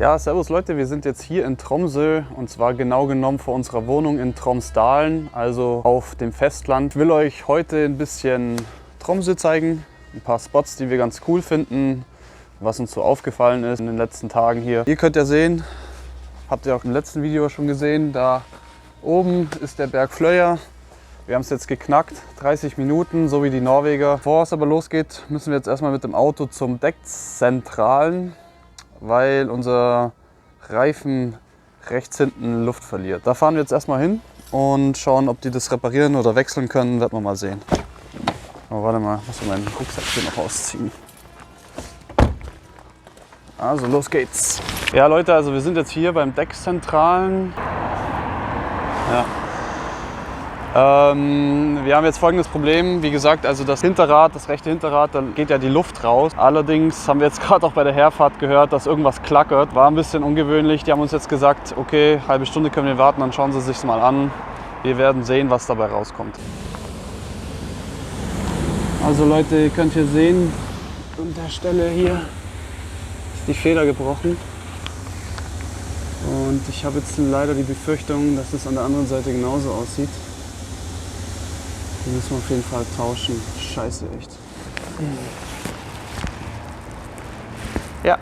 Ja, servus Leute, wir sind jetzt hier in Tromsø und zwar genau genommen vor unserer Wohnung in Tromsdalen, also auf dem Festland. Ich will euch heute ein bisschen Tromsø zeigen, ein paar Spots, die wir ganz cool finden, was uns so aufgefallen ist in den letzten Tagen hier. Ihr könnt ja sehen, habt ihr auch im letzten Video schon gesehen, da oben ist der Berg Fløya. Wir haben es jetzt geknackt, 30 Minuten, so wie die Norweger. Bevor es aber losgeht, müssen wir jetzt erstmal mit dem Auto zum Deckzentralen, weil unser Reifen rechts hinten Luft verliert. Da fahren wir jetzt erstmal hin und schauen, ob die das reparieren oder wechseln können, werden wir mal sehen. Aber warte mal, ich muss meinen Rucksack hier noch ausziehen. Also los geht's. Ja Leute, also wir sind jetzt hier beim Deckzentralen. Ja. Wir haben jetzt folgendes Problem, wie gesagt, also das Hinterrad, das rechte Hinterrad, da geht ja die Luft raus. Allerdings haben wir jetzt gerade auch bei der Herfahrt gehört, dass irgendwas klackert. War ein bisschen ungewöhnlich. Die haben uns jetzt gesagt, okay, halbe Stunde können wir warten, dann schauen Sie sich mal an. Wir werden sehen, was dabei rauskommt. Also Leute, ihr könnt hier sehen, an der Stelle hier ist die Feder gebrochen. Und ich habe jetzt leider die Befürchtung, dass es an der anderen Seite genauso aussieht. Die müssen wir auf jeden Fall tauschen. Scheiße, echt. Ja,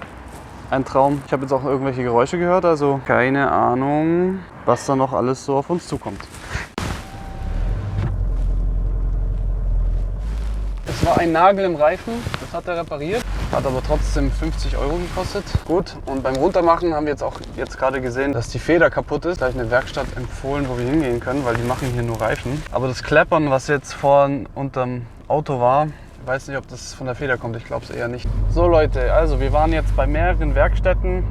ein Traum. Ich habe jetzt auch irgendwelche Geräusche gehört, also keine Ahnung, was da noch alles so auf uns zukommt. Es war ein Nagel im Reifen, das hat er repariert. Hat aber trotzdem 50 € gekostet. Gut, und beim Runtermachen haben wir jetzt gerade gesehen, dass die Feder kaputt ist. Da habe ich eine Werkstatt empfohlen, wo wir hingehen können, weil die machen hier nur Reifen. Aber das Kleppern, was jetzt vorn unterm Auto war, ich weiß nicht, ob das von der Feder kommt. Ich glaube es eher nicht. So Leute, also wir waren jetzt bei mehreren Werkstätten.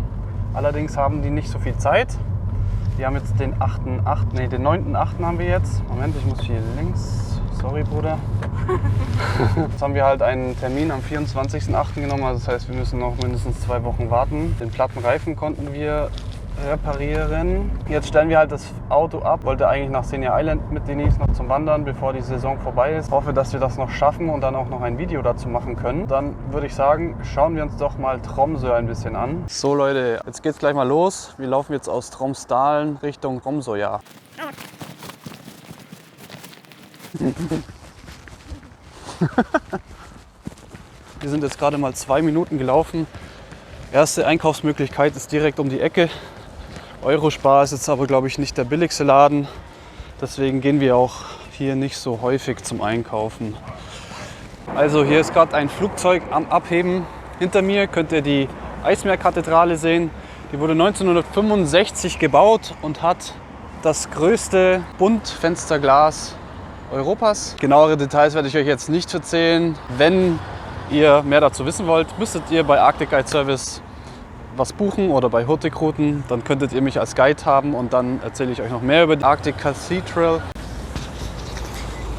Allerdings haben die nicht so viel Zeit. Die haben jetzt den 9.8. haben wir jetzt. Moment, ich muss hier links. Sorry, Bruder. Jetzt haben wir halt einen Termin am 24.8. genommen. Also das heißt, wir müssen noch mindestens 2 Wochen warten. Den platten Reifen konnten wir reparieren. Jetzt stellen wir halt das Auto ab. Wollte eigentlich nach Senja Island mit Denise noch zum Wandern, bevor die Saison vorbei ist. Hoffe, dass wir das noch schaffen und dann auch noch ein Video dazu machen können. Dann würde ich sagen, schauen wir uns doch mal Tromsø ein bisschen an. So Leute, jetzt geht's gleich mal los. Wir laufen jetzt aus Tromsdalen Richtung Tromsøya. Wir sind jetzt gerade mal 2 Minuten gelaufen. Erste Einkaufsmöglichkeit ist direkt um die Ecke. Eurospar ist jetzt aber, glaube ich, nicht der billigste Laden. Deswegen gehen wir auch hier nicht so häufig zum Einkaufen. Also hier ist gerade ein Flugzeug am Abheben. Hinter mir könnt ihr die Eismeerkathedrale sehen. Die wurde 1965 gebaut und hat das größte Buntfensterglas Europas. Genauere Details werde ich euch jetzt nicht erzählen. Wenn ihr mehr dazu wissen wollt, müsstet ihr bei Arctic Guide Service was buchen oder bei Hurtigruten. Dann könntet ihr mich als Guide haben und dann erzähle ich euch noch mehr über die Arctic Cathedral.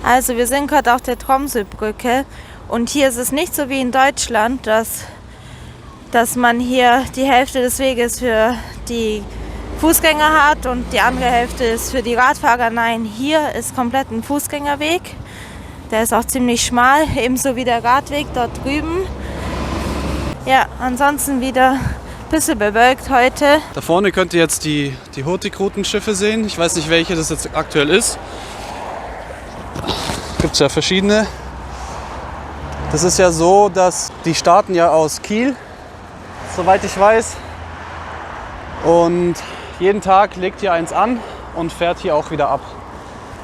Also wir sind gerade auf der Tromsø-Brücke und hier ist es nicht so wie in Deutschland, dass man hier die Hälfte des Weges für die Fußgänger hat und die andere Hälfte ist für die Radfahrer. Nein, hier ist komplett ein Fußgängerweg. Der ist auch ziemlich schmal, ebenso wie der Radweg dort drüben. Ja, ansonsten wieder ein bisschen bewölkt heute. Da vorne könnt ihr jetzt die Hurtigruten-Schiffe sehen. Ich weiß nicht, welche das jetzt aktuell ist. Gibt es ja verschiedene. Das ist ja so, dass die starten ja aus Kiel, soweit ich weiß. Und jeden Tag legt hier eins an und fährt hier auch wieder ab.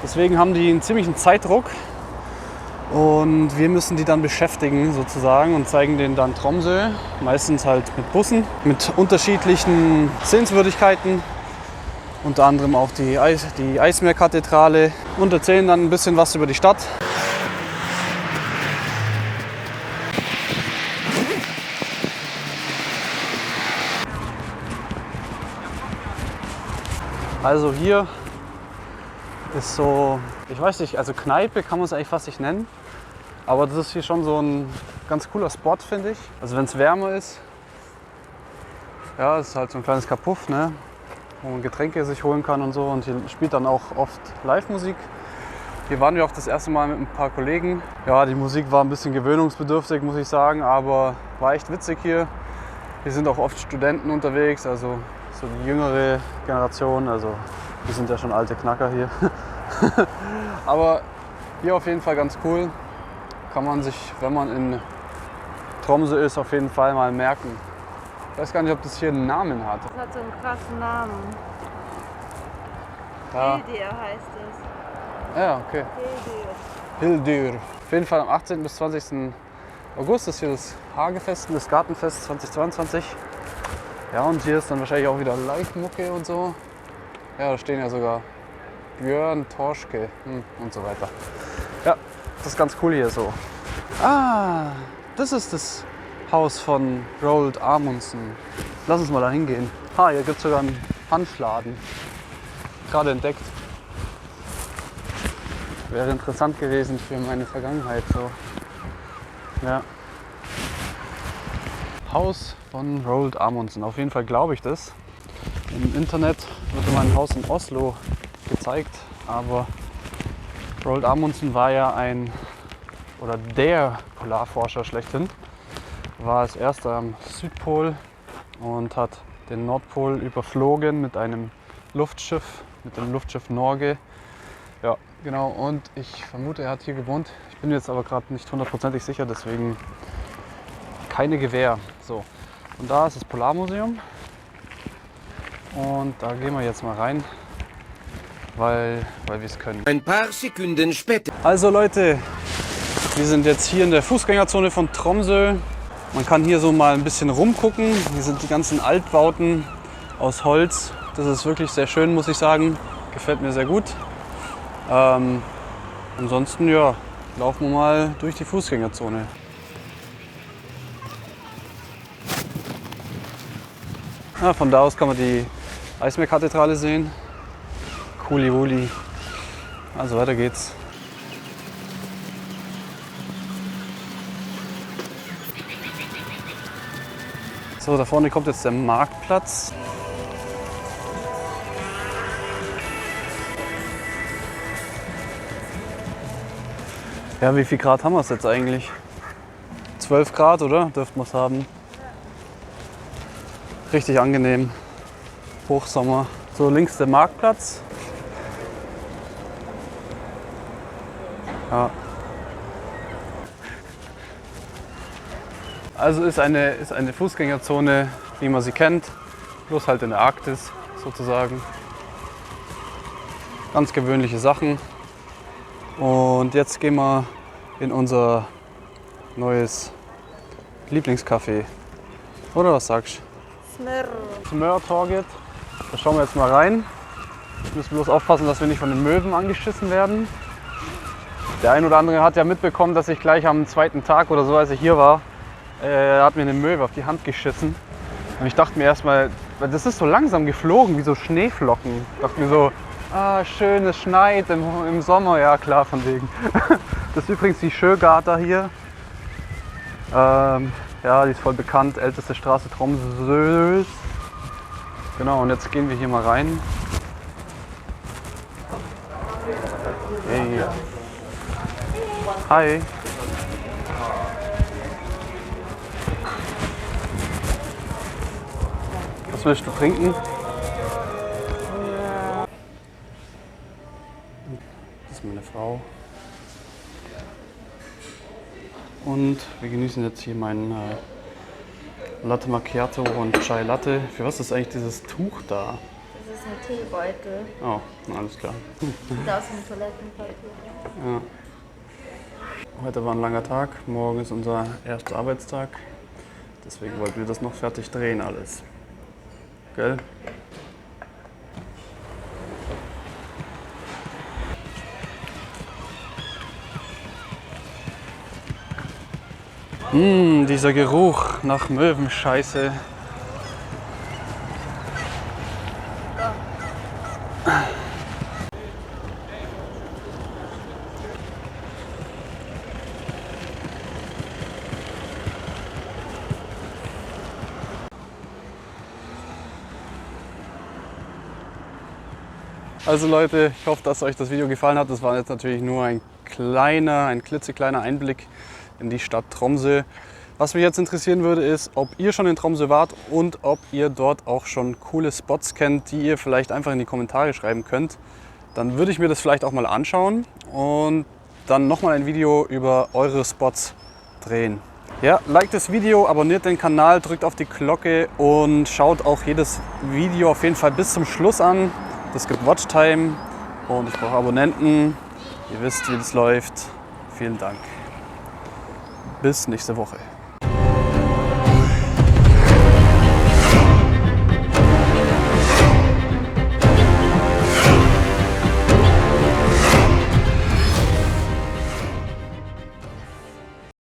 Deswegen haben die einen ziemlichen Zeitdruck und wir müssen die dann beschäftigen sozusagen und zeigen denen dann Tromsø, meistens halt mit Bussen, mit unterschiedlichen Sehenswürdigkeiten, unter anderem auch die Eismeerkathedrale und erzählen dann ein bisschen was über die Stadt. Also hier ist so, ich weiß nicht, also Kneipe kann man es eigentlich fast nicht nennen. Aber das ist hier schon so ein ganz cooler Spot, finde ich. Also wenn es wärmer ist, ja, es ist halt so ein kleines Kapuff, ne, wo man Getränke sich holen kann und so. Und hier spielt dann auch oft Live-Musik. Hier waren wir auch das erste Mal mit ein paar Kollegen. Ja, die Musik war ein bisschen gewöhnungsbedürftig, muss ich sagen, aber war echt witzig hier. Hier sind auch oft Studenten unterwegs, also so die jüngere Generation. Also wir sind ja schon alte Knacker hier. Aber hier auf jeden Fall ganz cool. Kann man sich, wenn man in Tromsø ist, auf jeden Fall mal merken. Ich weiß gar nicht, ob das hier einen Namen hat. Das hat so einen krassen Namen. Ja, Hildir heißt es. ja, okay. Hildir. Hildir. Auf jeden Fall am 18. bis 20. August ist hier das Hagefest, das Gartenfest 2022. Ja, und hier ist dann wahrscheinlich auch wieder Live-Mucke und so. Ja, da stehen ja sogar Björn Torschke und so weiter. Ja, das ist ganz cool hier so. Ah, das ist das Haus von Roald Amundsen. Lass uns mal da hingehen. Hier gibt es sogar einen Hanfladen. Gerade entdeckt. Wäre interessant gewesen für meine Vergangenheit. So. Ja. Haus von Roald Amundsen. Auf jeden Fall glaube ich das. Im Internet wird immer ein Haus in Oslo gezeigt, aber Roald Amundsen war ja der Polarforscher schlechthin. War als erster am Südpol und hat den Nordpol überflogen mit einem Luftschiff, mit dem Luftschiff Norge. Ja, genau. Und ich vermute, er hat hier gewohnt. Ich bin jetzt aber gerade nicht hundertprozentig sicher, deswegen keine Gewähr. So. Und da ist das Polarmuseum. Und da gehen wir jetzt mal rein, weil wir es können. Ein paar Sekunden später. Also Leute, wir sind jetzt hier in der Fußgängerzone von Tromsø. Man kann hier so mal ein bisschen rumgucken. Hier sind die ganzen Altbauten aus Holz. Das ist wirklich sehr schön, muss ich sagen. Gefällt mir sehr gut. Ansonsten, ja, laufen wir mal durch die Fußgängerzone. Ja, von da aus kann man die Eismeerkathedrale sehen. Cooli Wooli. Also weiter geht's. So, da vorne kommt jetzt der Marktplatz. Ja, wie viel Grad haben wir es jetzt eigentlich? 12 Grad, oder? Dürften wir es haben. Richtig angenehm. Hochsommer. So, links der Marktplatz. Ja. Also ist eine Fußgängerzone, wie man sie kennt, bloß halt in der Arktis sozusagen. Ganz gewöhnliche Sachen. Und jetzt gehen wir in unser neues Lieblingscafé. Oder was sagst du? Smørtorget. Da schauen wir jetzt mal rein. Wir müssen bloß aufpassen, dass wir nicht von den Möwen angeschissen werden. Der ein oder andere hat ja mitbekommen, dass ich gleich am zweiten Tag oder so, als ich hier war, hat mir eine Möwe auf die Hand geschissen. Und ich dachte mir erstmal, das ist so langsam geflogen, wie so Schneeflocken. Ich dachte mir so, schön, es schneit im Sommer. Ja klar, von wegen. Das ist übrigens die Sjøgata hier. Ja, die ist voll bekannt, älteste Straße Tromsøs. Genau, und jetzt gehen wir hier mal rein. Hey. Hi. Was willst du trinken? Das ist meine Frau. Und wir genießen jetzt hier meinen Latte Macchiato und Chai Latte. Für was ist eigentlich dieses Tuch da? Das ist ein Teebeutel. Oh, alles klar. Sieht aus wie ein Toilettenpapier. Ja. Heute war ein langer Tag, morgen ist unser erster Arbeitstag. Deswegen wollten wir das noch fertig drehen alles. Gell? Dieser Geruch nach Möwenscheiße. Also Leute, ich hoffe, dass euch das Video gefallen hat. Das war jetzt natürlich nur ein klitzekleiner Einblick in die Stadt Tromsø. Was mich jetzt interessieren würde, ist, ob ihr schon in Tromsø wart und ob ihr dort auch schon coole Spots kennt, die ihr vielleicht einfach in die Kommentare schreiben könnt. Dann würde ich mir das vielleicht auch mal anschauen und dann nochmal ein Video über eure Spots drehen. Ja, liked das Video, abonniert den Kanal, drückt auf die Glocke und schaut auch jedes Video auf jeden Fall bis zum Schluss an. Das gibt Watchtime und ich brauche Abonnenten. Ihr wisst, wie das läuft. Vielen Dank. Bis nächste Woche.